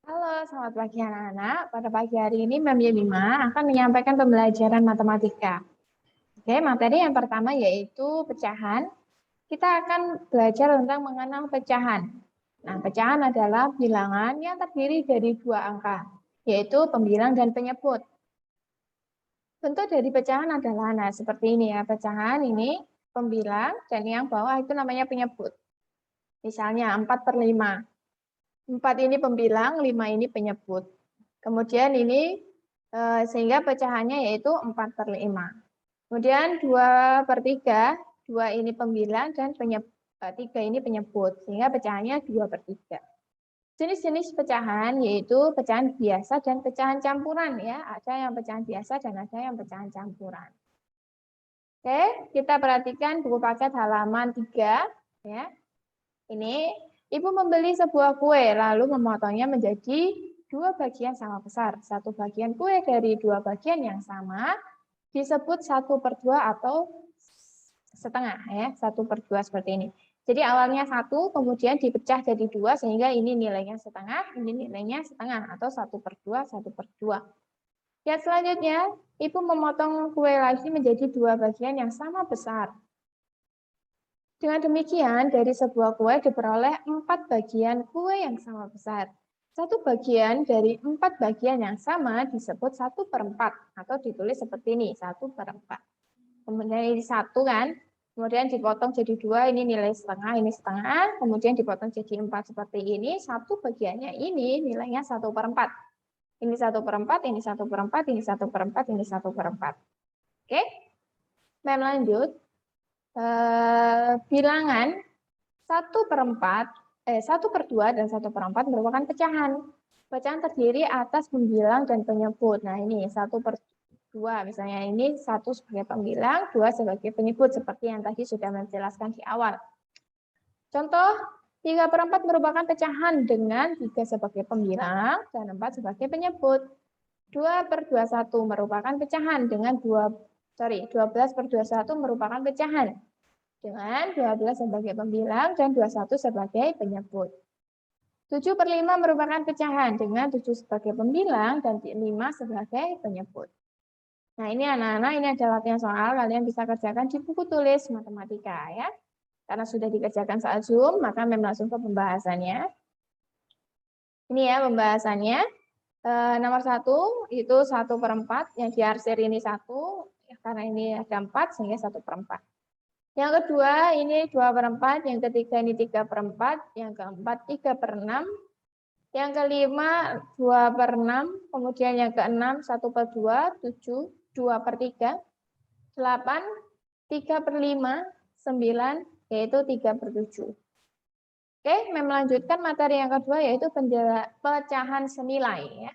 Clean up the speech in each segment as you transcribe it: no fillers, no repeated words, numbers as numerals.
Halo, selamat pagi anak-anak. Pada pagi hari ini Mem Yemima akan menyampaikan pembelajaran matematika. Oke, materi yang pertama yaitu pecahan. Kita akan belajar tentang mengenal pecahan. Nah, pecahan adalah bilangan yang terdiri dari dua angka, yaitu pembilang dan penyebut. Bentuk dari pecahan adalah, nah seperti ini ya, pecahan ini pembilang dan yang bawah itu namanya penyebut. Misalnya 4/5. 4 ini pembilang, 5 ini penyebut. Kemudian ini sehingga pecahannya yaitu 4/5. Kemudian 2/3, 2 ini pembilang dan 3 ini penyebut. Sehingga pecahannya 2/3. Jenis-jenis pecahan yaitu pecahan biasa dan pecahan campuran ya. Ada yang pecahan biasa dan ada yang pecahan campuran. Oke, kita perhatikan buku paket halaman 3 ya. Ini ibu membeli sebuah kue lalu memotongnya menjadi dua bagian sama besar. Satu bagian kue dari dua bagian yang sama disebut 1/2 atau setengah ya, 1/2 seperti ini. Jadi awalnya 1, kemudian dipecah jadi 2 sehingga ini nilainya setengah, ini nilainya setengah atau 1/2, 1/2. Ya, selanjutnya ibu memotong kue lagi menjadi dua bagian yang sama besar. Dengan demikian, dari sebuah kue diperoleh 4 bagian kue yang sama besar. Satu bagian dari 4 bagian yang sama disebut 1/4 atau ditulis seperti ini, 1/4. Kemudian ini 1 kan, kemudian dipotong jadi 2, ini nilai setengah, ini setengah, kemudian dipotong jadi 4 seperti ini, satu bagiannya ini nilainya 1/4. Ini 1/4, ini 1/4, ini 1/4, ini 1/4. Oke, Mem lanjut. Bilangan 1/2 dan 1/4 merupakan pecahan. Pecahan terdiri atas pembilang dan penyebut. Nah ini 1/2 misalnya ini 1 sebagai pembilang, 2 sebagai penyebut seperti yang tadi sudah menjelaskan di awal. Contoh 3/4 merupakan pecahan dengan 3 sebagai pembilang dan 4 sebagai penyebut. 2/21 merupakan pecahan dengan 12/21 merupakan pecahan dengan 12 sebagai pembilang dan 21 sebagai penyebut. 7/5 merupakan pecahan dengan 7 sebagai pembilang dan 5 sebagai penyebut. Nah, ini anak-anak, ini ada latihan soal, kalian bisa kerjakan di buku tulis matematika ya. Karena sudah dikerjakan saat Zoom, maka memang langsung ke pembahasannya. Ini ya pembahasannya. Nomor 1 itu 1/4, yang diarsir ini 1, karena ini ada 4, sehingga 1/4. Yang kedua ini 2/4, yang ketiga ini 3/4, yang keempat 3/6, yang kelima 2/6, kemudian yang keenam 1/2, 7, 2/3, 8, 3/5, 9, yaitu 3/7. Oke, melanjutkan materi yang kedua yaitu pecahan senilai ya.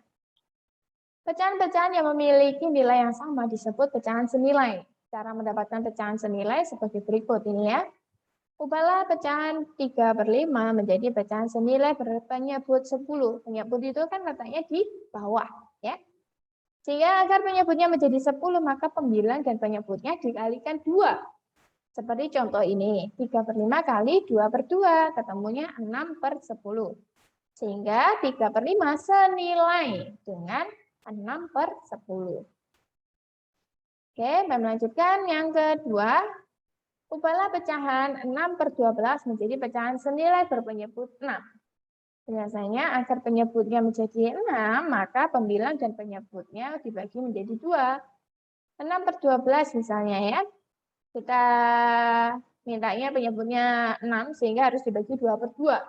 Pecahan-pecahan yang memiliki nilai yang sama disebut pecahan senilai. Cara mendapatkan pecahan senilai sebagai berikut ini ya. Ubahlah pecahan 3/5 menjadi pecahan senilai berpenyebut 10. Penyebut itu kan letaknya di bawah ya. Sehingga agar penyebutnya menjadi 10, maka pembilang dan penyebutnya dikalikan 2. Seperti contoh ini, 3/5 kali 2/2, ketemunya 6/10. Sehingga 3/5 senilai dengan 6/10. Oke, melanjutkan yang kedua. Ubahlah pecahan 6/12 menjadi pecahan senilai berpenyebut 6. Biasanya agar penyebutnya menjadi 6, maka pembilang dan penyebutnya dibagi menjadi 2. 6/12 misalnya ya. Kita mintanya penyebutnya 6 sehingga harus dibagi 2/2.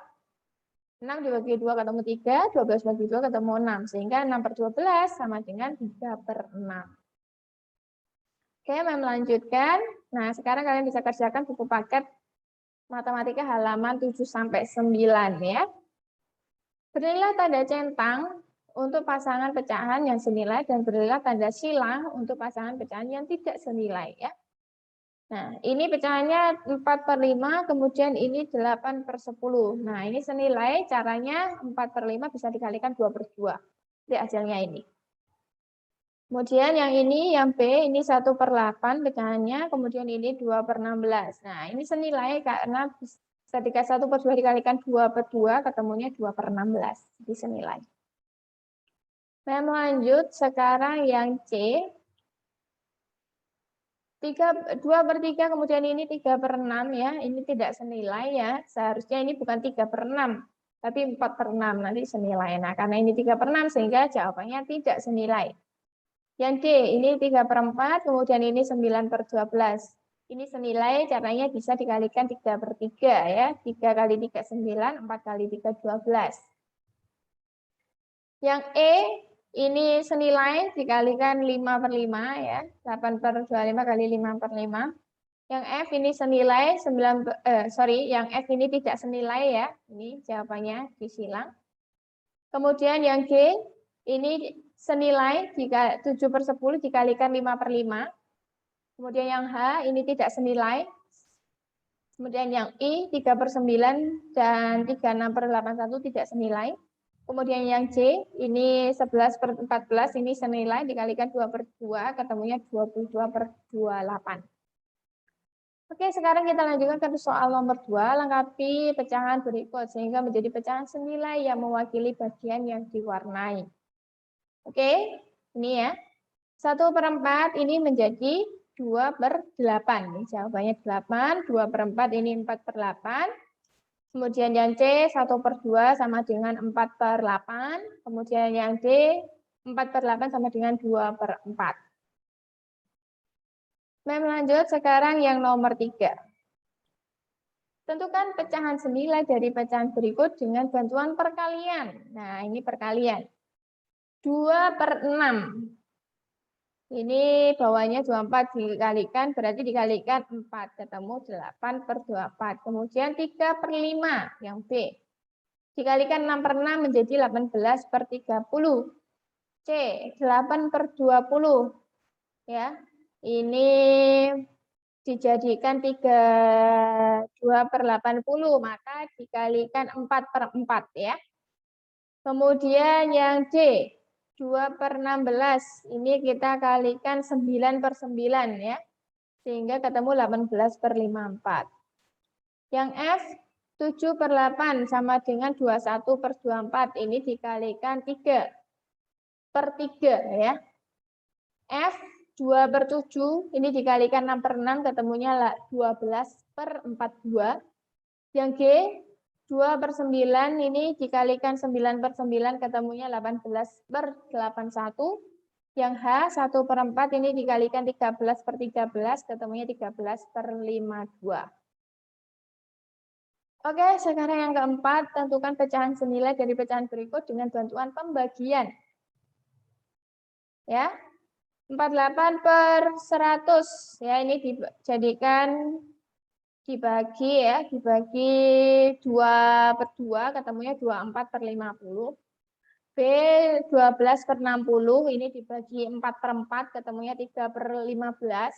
6 dibagi 2 ketemu 3, 12 bagi 2 ketemu 6. Sehingga 6/12 sama dengan 3/6. Oke, melanjutkan. Nah, sekarang kalian bisa kerjakan buku paket matematika halaman 7-9 ya. Berilah tanda centang untuk pasangan pecahan yang senilai dan berilah tanda silang untuk pasangan pecahan yang tidak senilai ya. Nah, ini pecahannya 4/5, kemudian ini 8/10. Nah, ini senilai, caranya 4/5 bisa dikalikan 2/2. Jadi hasilnya ini. Kemudian yang ini, yang B, ini 1/8 pecahannya, kemudian ini 2/16. Nah, ini senilai karena ketika 1/2 dikalikan 2/2, ketemunya 2/16. Jadi senilai. Mem lanjut, sekarang yang C. 2/3, kemudian ini 3/6 ya. Ini tidak senilai ya. Seharusnya ini bukan 3/6, tapi 4/6 nanti senilai. Nah, karena ini 3/6 sehingga jawabannya tidak senilai. Yang D, ini 3/4, kemudian ini 9/12. Ini senilai, caranya bisa dikalikan 3/3 ya. 3 kali 3 9, 4 kali 3 12. Yang E, ini senilai dikalikan 5/5 ya. 8/25 kali 5/5. Yang F ini senilai yang F ini tidak senilai ya. Ini jawabannya disilang. Kemudian yang G ini senilai jika 7/10 dikalikan 5/5. Kemudian yang H ini tidak senilai. Kemudian yang I 3/9 dan 36/81 tidak senilai. Kemudian yang C ini 11/14 ini senilai dikalikan 2/2 ketemunya 22/28. Oke, sekarang kita lanjutkan ke soal nomor 2, lengkapi pecahan berikut sehingga menjadi pecahan senilai yang mewakili bagian yang diwarnai. Oke, ini ya. 1/4 ini menjadi 2/8. Ini jawabannya 8, 2/4 ini 4/8. Kemudian yang C 1/2 sama dengan 4/8. Kemudian yang D 4/8 sama dengan 2/4. Mem lanjut, sekarang yang nomor 3. Tentukan pecahan senilai dari pecahan berikut dengan bantuan perkalian. Nah, ini perkalian. 2/6. Ini bawahnya 24 dikalikan, berarti dikalikan 4. Ketemu 8/24. Kemudian 3/5 yang B. Dikalikan 6/6 menjadi 18/30. C, 8/20. Ya, ini dijadikan 2/80, maka dikalikan 4/4 ya. Kemudian yang D, 2/16, ini kita kalikan 9/9 ya. Sehingga ketemu 18/54. Yang F, 7/8 sama dengan 21/24, ini dikalikan 3/3 ya. F 2/7 ini dikalikan 6/6 ketemunya 12/42. Yang G 2/9 ini dikalikan 9/9 ketemunya 18/81. Yang H 1/4 ini dikalikan 13/13 ketemunya 13/52. Oke, sekarang yang keempat, tentukan pecahan senilai dari pecahan berikut dengan bantuan pembagian. Ya. 48/100 ya, ini dijadikan dibagi ya, dibagi 2/2 ketemunya 24/50. B 12/60 ini dibagi 4/4 ketemunya 3/15.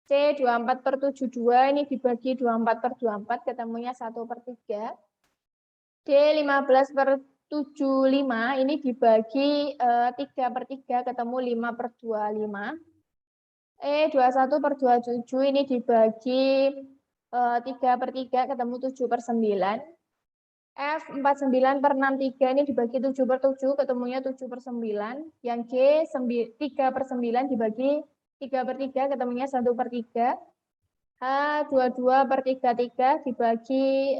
C 24/72 ini dibagi 24/24 ketemunya 1/3. D 15/75 ini dibagi 3/3 ketemu 5/25. E 21/27 ini dibagi 3/3 ketemu 7/9. F 49/63 ini dibagi 7/7 ketemunya 7/9. Yang G 3/9 dibagi 3/3 ketemunya 1/3. H 22/33 dibagi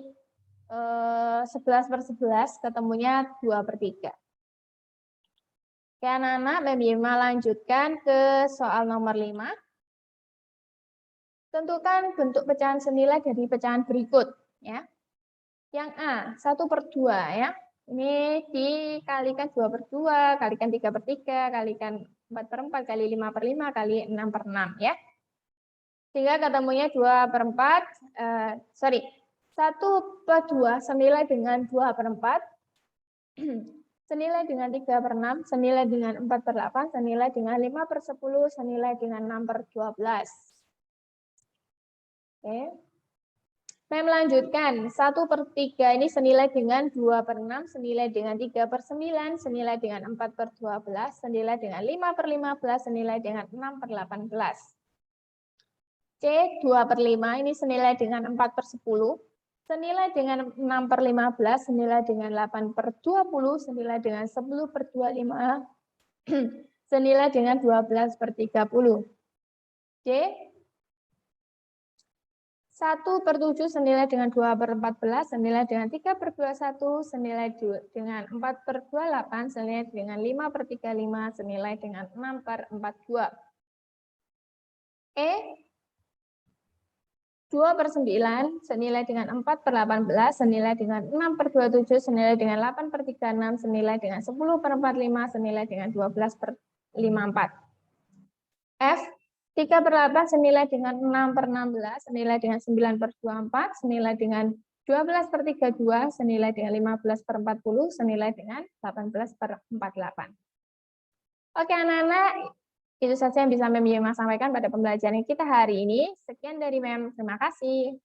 11/11 ketemunya 2/3. Oke, anak-anak, Bima lanjutkan ke soal nomor 5. Tentukan bentuk pecahan senilai dari pecahan berikut. Ya. Yang A, 1/2 ya. Ini dikalikan 2/2, kalikan 3/3, kalikan 4/4, kali 5/5, kali 6/6 ya. Sehingga ketemunya 2/4, 1/2 senilai dengan 2/4, senilai dengan 3/6, senilai dengan 4/8, senilai dengan 5/10, senilai dengan 6/12. Oke. Saya melanjutkan, 1/3 ini senilai dengan 2/6, senilai dengan 3/9, senilai dengan 4/12, senilai dengan 5/15, senilai dengan 6/18. C, 2/5 ini senilai dengan 4/10, senilai dengan 6/15, senilai dengan 8/20, senilai dengan 10/25, senilai dengan 12/30. D. 1/7 senilai dengan 2/14 senilai dengan 3/21 senilai dengan 4/28 senilai dengan 5/35 senilai dengan 6/42. E. 2/9 senilai dengan 4/18 senilai dengan 6/27 senilai dengan 8/36 senilai dengan 10/45 senilai dengan 12/54. F. 3/8 senilai dengan 6/16 senilai dengan 9/24 senilai dengan 12/32 senilai dengan 15/40 senilai dengan 18/48. Oke anak-anak, itu saja yang bisa Mem Yema sampaikan pada pembelajaran kita hari ini. Sekian dari Mem, terima kasih.